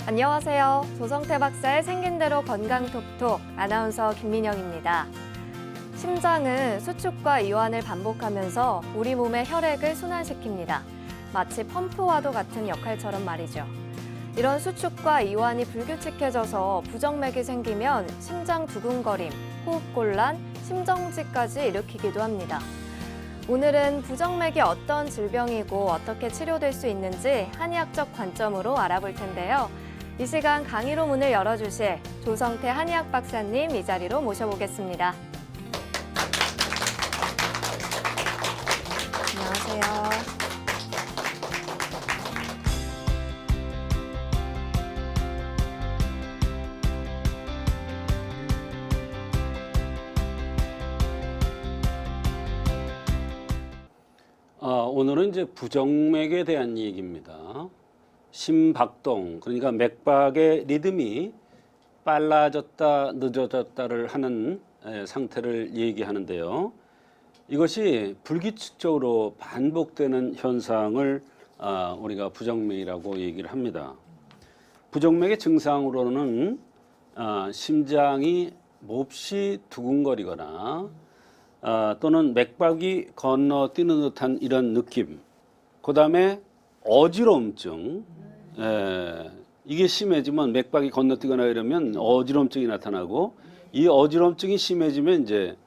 안녕하세요. 조성태 박사의 생긴대로 건강톡톡 아나운서 김민영입니다. 심장은 수축과 이완을 반복하면서 우리 몸의 혈액을 순환시킵니다. 마치 펌프와도 같은 역할처럼 말이죠. 이런 수축과 이완이 불규칙해져서 부정맥이 생기면 심장 두근거림, 호흡곤란, 심정지까지 일으키기도 합니다. 오늘은 부정맥이 어떤 질병이고 어떻게 치료될 수 있는지 한의학적 관점으로 알아볼 텐데요. 이 시간 강의로 문을 열어주실 조성태 한의학 박사님 이 자리로 모셔보겠습니다. 안녕하세요. 오늘은 이제 부정맥에 대한 얘기입니다. 심박동, 그러니까 맥박의 리듬이 빨라졌다, 늦어졌다를 하는 상태를 얘기하는데요. 이것이 불규칙적으로 반복되는 현상을 우리가 부정맥이라고 얘기를 합니다. 부정맥의 증상으로는 심장이 몹시 두근거리거나 또는 맥박이 건너뛰는 듯한 이런 느낌, 그 다음에 어지러움증, 이게 심해지면 맥박이 건너뛰거나 이러면 어지러움증이 나타나고, 이 어지러움증이 심해지면 이제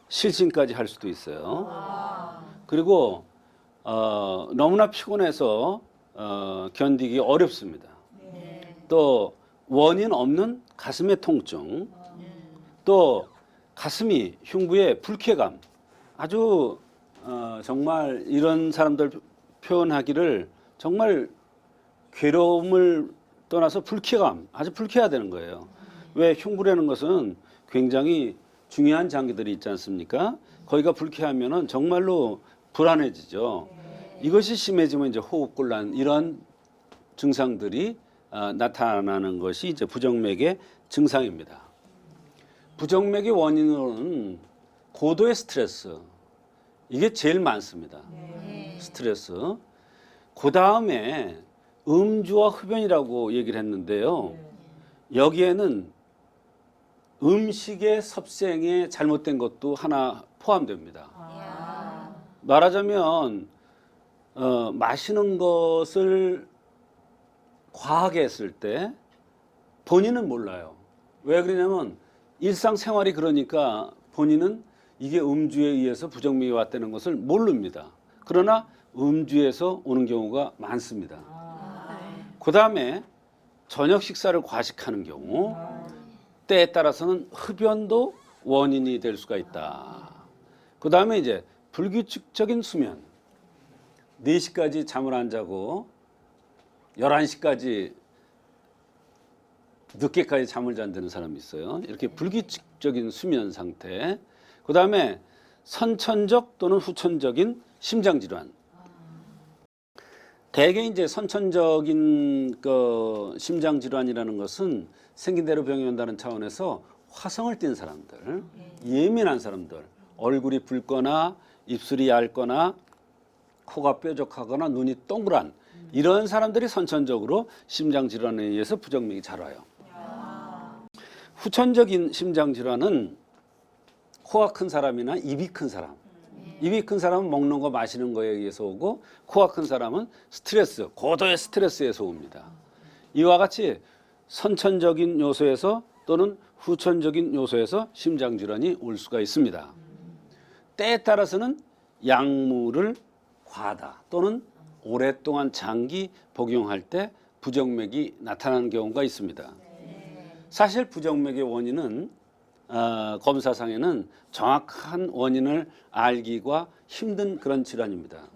실신까지 할 수도 있어요. 그리고 너무나 피곤해서 견디기 어렵습니다. 또 원인 없는 가슴의 통증, 또 가슴이 흉부의 불쾌감, 아주 정말 이런 사람들 표현하기를 정말 괴로움을 떠나서 불쾌감, 아주 불쾌하다는 거예요. 왜 흉부라는 것은 굉장히 중요한 장기들이 있지 않습니까? 거기가 불쾌하면은 정말로 불안해지죠. 이것이 심해지면 이제 호흡곤란, 이런 증상들이 나타나는 것이 이제 부정맥의 증상입니다. 부정맥의 원인으로는 고도의 스트레스, 이게 제일 많습니다. 스트레스. 그 다음에 음주와 흡연이라고 얘기를 했는데요. 여기에는 음식의 섭생에 잘못된 것도 하나 포함됩니다. 말하자면 마시는 것을 과하게 했을 때 본인은 몰라요. 왜 그러냐면 일상생활이 그러니까 본인은 이게 음주에 의해서 부정맥이 왔다는 것을 모릅니다. 그러나 음주에서 오는 경우가 많습니다. 그 다음에 저녁 식사를 과식하는 경우, 때에 따라서는 흡연도 원인이 될 수가 있다. 그 다음에 이제 불규칙적인 수면, 4시까지 잠을 안 자고 11시까지 늦게까지 잠을 잔다는 사람이 있어요. 이렇게 불규칙적인 수면 상태. 그 다음에 선천적 또는 후천적인 심장질환. 대개 이제 선천적인 심장질환이라는 것은 생긴 대로 병이 온다는 차원에서 화성을 띈 사람들, 예민한 사람들, 얼굴이 붉거나 입술이 얇거나 코가 뾰족하거나 눈이 동그란 이런 사람들이 선천적으로 심장질환에 의해서 부정맥이 잘 와요. 후천적인 심장질환은 코가 큰 사람이나 입이 큰 사람, 입이 큰 사람은 먹는 거 마시는 거에 의해서 오고, 코가 큰 사람은 스트레스, 고도의 스트레스에서 옵니다. 이와 같이 선천적인 요소에서 또는 후천적인 요소에서 심장질환이 올 수가 있습니다. 때에 따라서는 약물을 과하다 또는 오랫동안 장기 복용할 때 부정맥이 나타나는 경우가 있습니다. 사실 부정맥의 원인은 검사상에는 정확한 원인을 알기가 힘든 그런 질환입니다.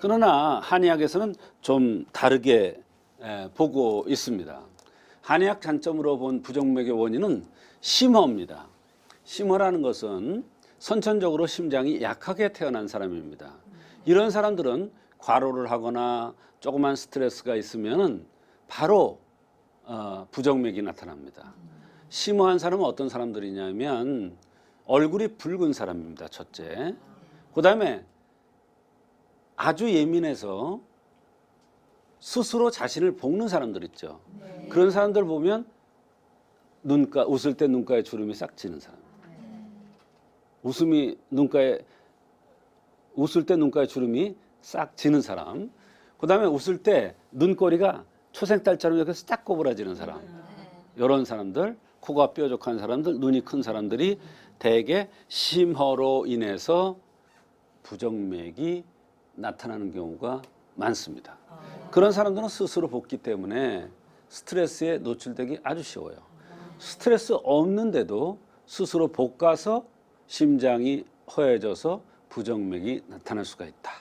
그러나 한의학에서는 좀 다르게 보고 있습니다. 한의학 관점으로 본 부정맥의 원인은 심허입니다. 심허라는 것은 선천적으로 심장이 약하게 태어난 사람입니다. 이런 사람들은 과로를 하거나 조그만 스트레스가 있으면 바로 부정맥이 나타납니다. 심오한 사람은 어떤 사람들이냐면 얼굴이 붉은 사람입니다. 첫째. 그 다음에 아주 예민해서 스스로 자신을 볶는 사람들 있죠. 그런 사람들 보면 웃을 때 눈가에 주름이 싹 지는 사람. 웃을 때 눈가에 주름이 싹 지는 사람. 그다음에 웃을 때 눈꼬리가 초생딸처럼 이렇게 싹 꼬부라지는 사람. 이런 사람들, 코가 뾰족한 사람들, 눈이 큰 사람들이 대개 심허로 인해서 부정맥이 나타나는 경우가 많습니다. 그런 사람들은 스스로 볶기 때문에 스트레스에 노출되기 아주 쉬워요. 스트레스 없는데도 스스로 볶아서 심장이 허해져서 부정맥이 나타날 수가 있다.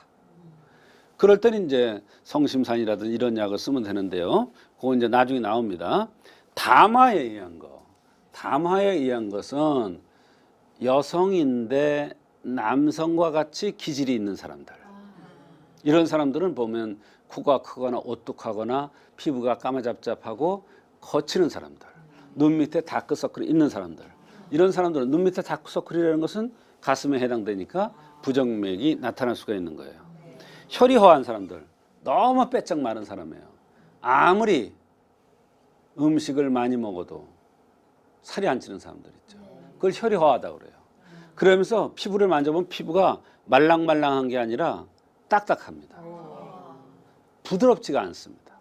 그럴 때는 이제 성심산이라든지 이런 약을 쓰면 되는데요. 그건 이제 나중에 나옵니다. 담화에 의한 거. 담화에 의한 것은 여성인데 남성과 같이 기질이 있는 사람들. 이런 사람들은 보면 코가 크거나 오뚝하거나 피부가 까마잡잡하고 거치는 사람들. 눈 밑에 다크서클이 있는 사람들. 이런 사람들은 눈 밑에 다크서클이라는 것은 가슴에 해당되니까 부정맥이 나타날 수가 있는 거예요. 혈이 허한 사람들, 너무 빼짝 마른 사람이에요. 아무리 음식을 많이 먹어도 살이 안 찌는 사람들 있죠. 그걸 혈이 허하다고 그래요. 그러면서 피부를 만져보면 피부가 말랑말랑한 게 아니라 딱딱합니다. 부드럽지가 않습니다.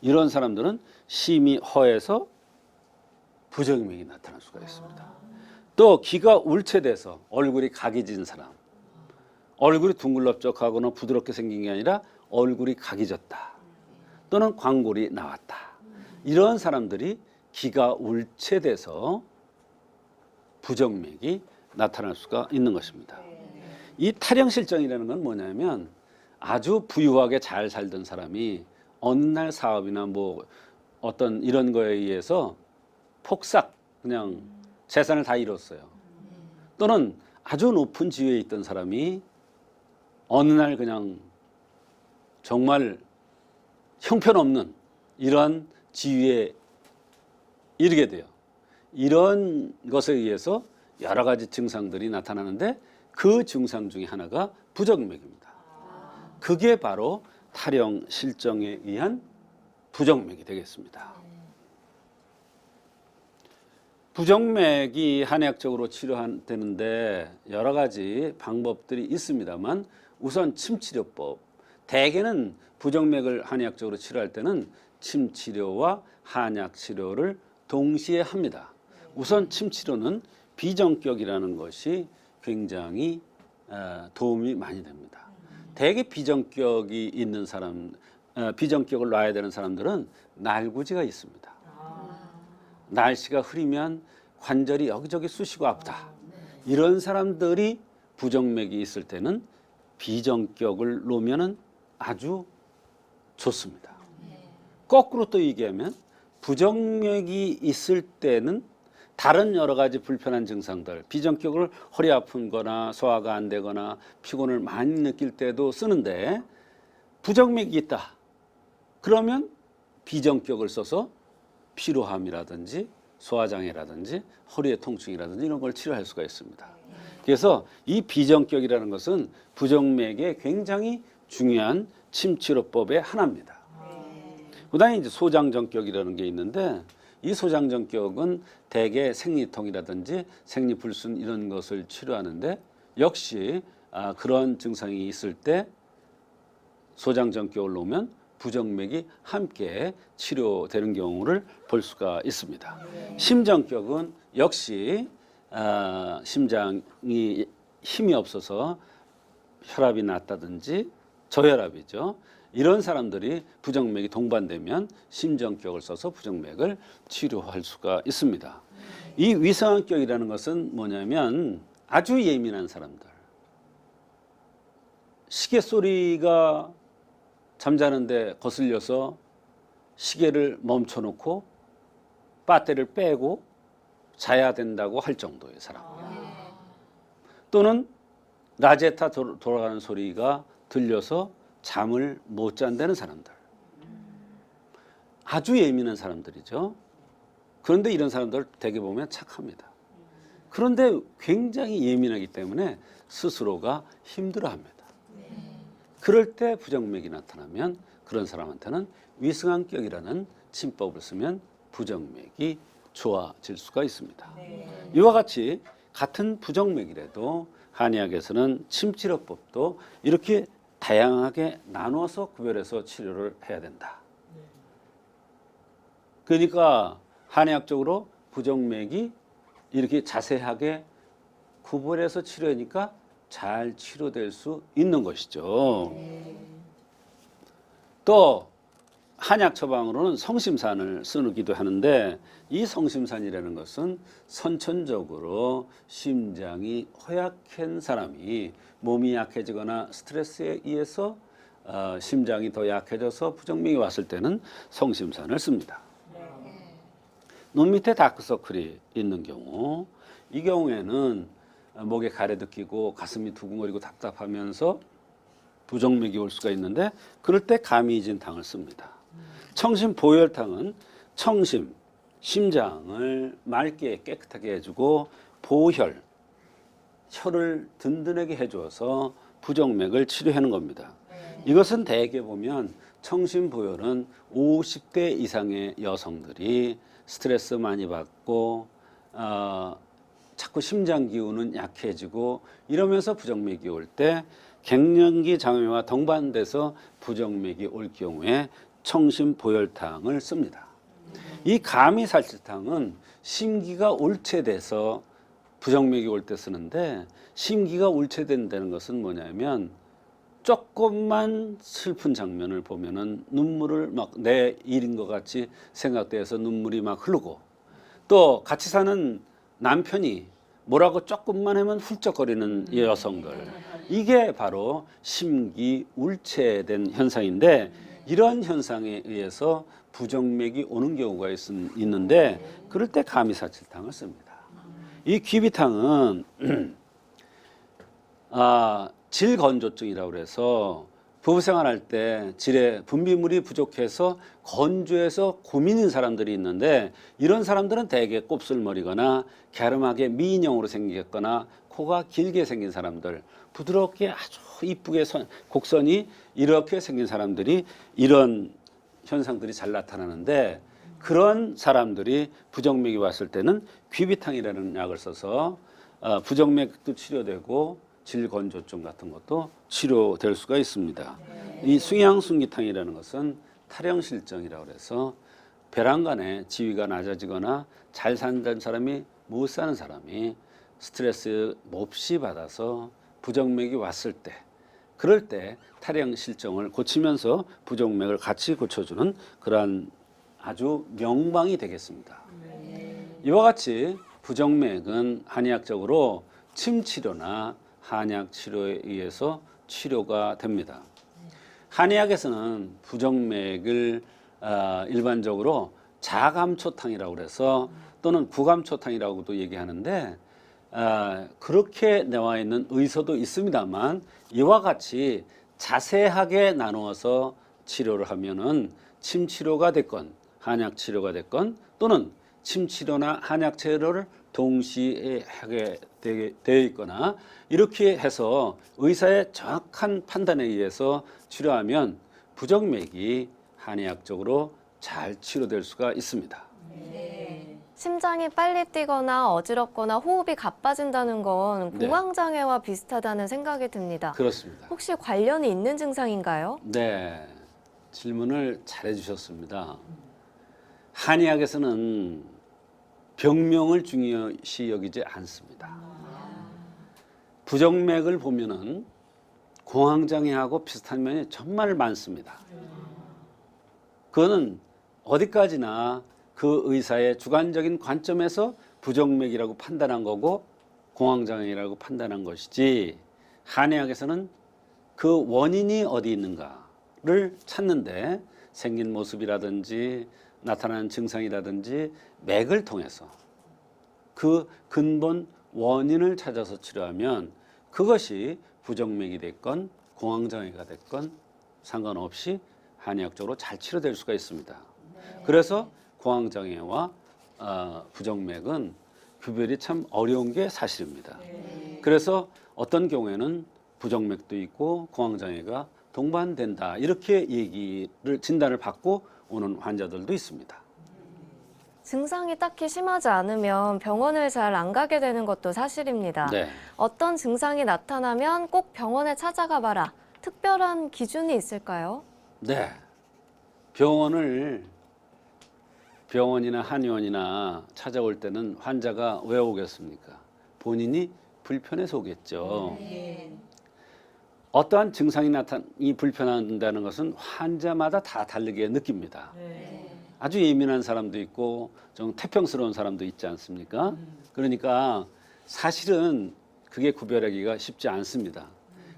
이런 사람들은 심이 허해서 부정맥이 나타날 수가 있습니다. 또 기가 울체돼서 얼굴이 각이 진 사람. 얼굴이 둥글럽적하거나 부드럽게 생긴 게 아니라 얼굴이 각이 졌다. 또는 광골이 나왔다. 이런 사람들이 기가 울체돼서 부정맥이 나타날 수가 있는 것입니다. 이 탈영실정이라는 건 뭐냐면 아주 부유하게 잘 살던 사람이 어느 날 사업이나 뭐 어떤 이런 거에 의해서 폭삭 그냥 재산을 다 잃었어요. 또는 아주 높은 지위에 있던 사람이 어느 날 그냥 정말 형편없는 이런 지위에 이르게 돼요. 이런 것에 의해서 여러 가지 증상들이 나타나는데 그 증상 중에 하나가 부정맥입니다. 그게 바로 탈영실정에 의한 부정맥이 되겠습니다. 부정맥이 한의학적으로 치료되는데 여러 가지 방법들이 있습니다만 우선 침치료법. 대개는 부정맥을 한의학적으로 치료할 때는 침치료와 한약치료를 동시에 합니다. 우선 침치료는 비정격이라는 것이 굉장히 도움이 많이 됩니다. 대개 비정격이 있는 사람, 비정격을 놔야 되는 사람들은 날구지가 있습니다. 날씨가 흐리면 관절이 여기저기 쑤시고 아프다. 이런 사람들이 부정맥이 있을 때는 비정격을 놓으면 아주 좋습니다. 거꾸로 또 얘기하면 부정맥이 있을 때는 다른 여러 가지 불편한 증상들, 비정격을 허리 아픈 거나 소화가 안 되거나 피곤을 많이 느낄 때도 쓰는데 부정맥이 있다. 그러면 비정격을 써서 피로함이라든지 소화장애라든지 허리의 통증이라든지 이런 걸 치료할 수가 있습니다. 그래서 이 비정격이라는 것은 부정맥의 굉장히 중요한 침치료법의 하나입니다. 그다음에 이제 소장정격이라는 게 있는데 이 소장정격은 대개 생리통이라든지 생리불순 이런 것을 치료하는데 역시 그런 증상이 있을 때 소장정격을 놓으면 부정맥이 함께 치료되는 경우를 볼 수가 있습니다. 심정격은 역시 심장이 힘이 없어서 혈압이 낮다든지 저혈압이죠. 이런 사람들이 부정맥이 동반되면 심정격을 써서 부정맥을 치료할 수가 있습니다. 이 위성격이라는 것은 뭐냐면 아주 예민한 사람들. 시계 소리가 잠자는데 거슬려서 시계를 멈춰놓고 배터리를 빼고 자야 된다고 할 정도의 사람. 또는 라제타 돌아가는 소리가 들려서 잠을 못 잔다는 사람들. 아주 예민한 사람들이죠. 그런데 이런 사람들 대개 보면 착합니다. 그런데 굉장히 예민하기 때문에 스스로가 힘들어합니다. 그럴 때 부정맥이 나타나면 그런 사람한테는 위승환격이라는 침법을 쓰면 부정맥이 좋아질 수가 있습니다. 이와 같이 같은 부정맥이라도 한의학에서는 침치료법도 이렇게 다양하게 나눠서 구별해서 치료를 해야 된다. 그러니까 한의학적으로 부정맥이 이렇게 자세하게 구별해서 치료하니까 잘 치료될 수 있는 것이죠. 또 한약 처방으로는 성심산을 쓰기도 하는데 이 성심산이라는 것은 선천적으로 심장이 허약한 사람이 몸이 약해지거나 스트레스에 의해서 심장이 더 약해져서 부정맥이 왔을 때는 성심산을 씁니다. 눈 밑에 다크서클이 있는 경우, 이 경우에는 목에 가래도 끼고 가슴이 두근거리고 답답하면서 부정맥이 올 수가 있는데 그럴 때 감이진탕을 씁니다. 청심 보혈탕은 청심, 심장을 맑게 깨끗하게 해주고 보혈, 혈을 든든하게 해줘서 부정맥을 치료하는 겁니다. 이것은 대개 보면 청심 보혈은 50대 이상의 여성들이 스트레스 많이 받고 자꾸 심장 기운은 약해지고 이러면서 부정맥이 올 때 갱년기 장애와 동반돼서 부정맥이 올 경우에 청심 보혈탕을 씁니다. 이 감이살치탕은 심기가 울체돼서 부정맥이 올 때 쓰는데 심기가 울체된다는 것은 뭐냐면 조금만 슬픈 장면을 보면은 눈물을 막 내 일인 것 같이 생각돼서 눈물이 막 흐르고 또 같이 사는 남편이 뭐라고 조금만 하면 훌쩍거리는 여성들, 이게 바로 심기 울체된 현상인데 이런 현상에 의해서 부정맥이 오는 경우가 있는데 그럴 때 감이사칠탕을 씁니다. 이 귀비탕은 질건조증이라고 해서 부부생활할 때 질에 분비물이 부족해서 건조해서 고민인 사람들이 있는데 이런 사람들은 대개 곱슬머리거나 갸름하게 미인형으로 생겼거나 코가 길게 생긴 사람들, 부드럽게 아주 이쁘게 곡선이 이렇게 생긴 사람들이 이런 현상들이 잘 나타나는데 그런 사람들이 부정맥이 왔을 때는 귀비탕이라는 약을 써서 부정맥도 치료되고 질건조증 같은 것도 치료될 수가 있습니다. 이 숭양순기탕이라는 것은 탈영실정이라고 해서 벼랑간에 지위가 낮아지거나 잘 사는 사람이 못 사는 사람이 스트레스 몹시 받아서 부정맥이 왔을 때 그럴 때 탈영실정을 고치면서 부정맥을 같이 고쳐주는 그러한 아주 명방이 되겠습니다. 이와 같이 부정맥은 한의학적으로 침치료나 한약 치료에 의해서 치료가 됩니다. 한의학에서는 부정맥을 일반적으로 자감초탕이라고 해서 또는 구감초탕이라고도 얘기하는데 그렇게 나와 있는 의서도 있습니다만 이와 같이 자세하게 나누어서 치료를 하면은 침치료가 됐건 한약 치료가 됐건 또는 침치료나 한약 치료를 동시에 하게 되어 있거나 이렇게 해서 의사의 정확한 판단에 의해서 치료하면 부정맥이 한의학적으로 잘 치료될 수가 있습니다. 심장이 빨리 뛰거나 어지럽거나 호흡이 가빠진다는 건 공황장애와 비슷하다는 생각이 듭니다. 그렇습니다. 혹시 관련이 있는 증상인가요? 네, 질문을 잘해 주셨습니다. 한의학에서는 병명을 중요시 여기지 않습니다. 부정맥을 보면은 공황장애하고 비슷한 면이 정말 많습니다. 그거는 어디까지나 그 의사의 주관적인 관점에서 부정맥이라고 판단한 거고 공황장애라고 판단한 것이지 한의학에서는 그 원인이 어디 있는가를 찾는데 생긴 모습이라든지 나타나는 증상이라든지 맥을 통해서 그 근본 원인을 찾아서 치료하면 그것이 부정맥이 됐건 공황장애가 됐건 상관없이 한의학적으로 잘 치료될 수가 있습니다. 그래서 공황장애와 부정맥은 구별이 참 어려운 게 사실입니다. 그래서 어떤 경우에는 부정맥도 있고 공황장애가 동반된다. 이렇게 진단을 받고 오는 환자들도 있습니다. 증상이 딱히 심하지 않으면 병원을 잘 안 가게 되는 것도 사실입니다. 네. 어떤 증상이 나타나면 꼭 병원에 찾아가 봐라. 특별한 기준이 있을까요? 네. 병원이나 한의원이나 찾아올 때는 환자가 왜 오겠습니까? 본인이 불편해서 오겠죠. 어떠한 증상이 불편한다는 것은 환자마다 다 다르게 느낍니다. 아주 예민한 사람도 있고 좀 태평스러운 사람도 있지 않습니까? 그러니까 사실은 그게 구별하기가 쉽지 않습니다.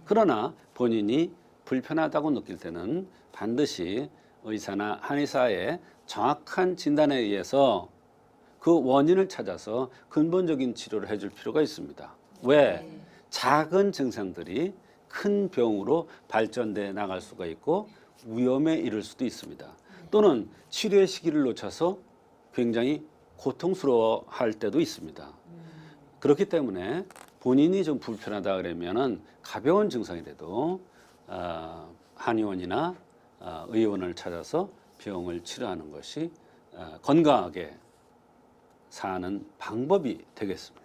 그러나 본인이 불편하다고 느낄 때는 반드시 의사나 한의사의 정확한 진단에 의해서 그 원인을 찾아서 근본적인 치료를 해줄 필요가 있습니다. 왜? 작은 증상들이 큰 병으로 발전돼 나갈 수가 있고 위험에 이를 수도 있습니다. 또는 치료의 시기를 놓쳐서 굉장히 고통스러워할 때도 있습니다. 그렇기 때문에 본인이 좀 불편하다 그러면은 가벼운 증상이라도 한의원이나 의원을 찾아서 병을 치료하는 것이 건강하게 사는 방법이 되겠습니다.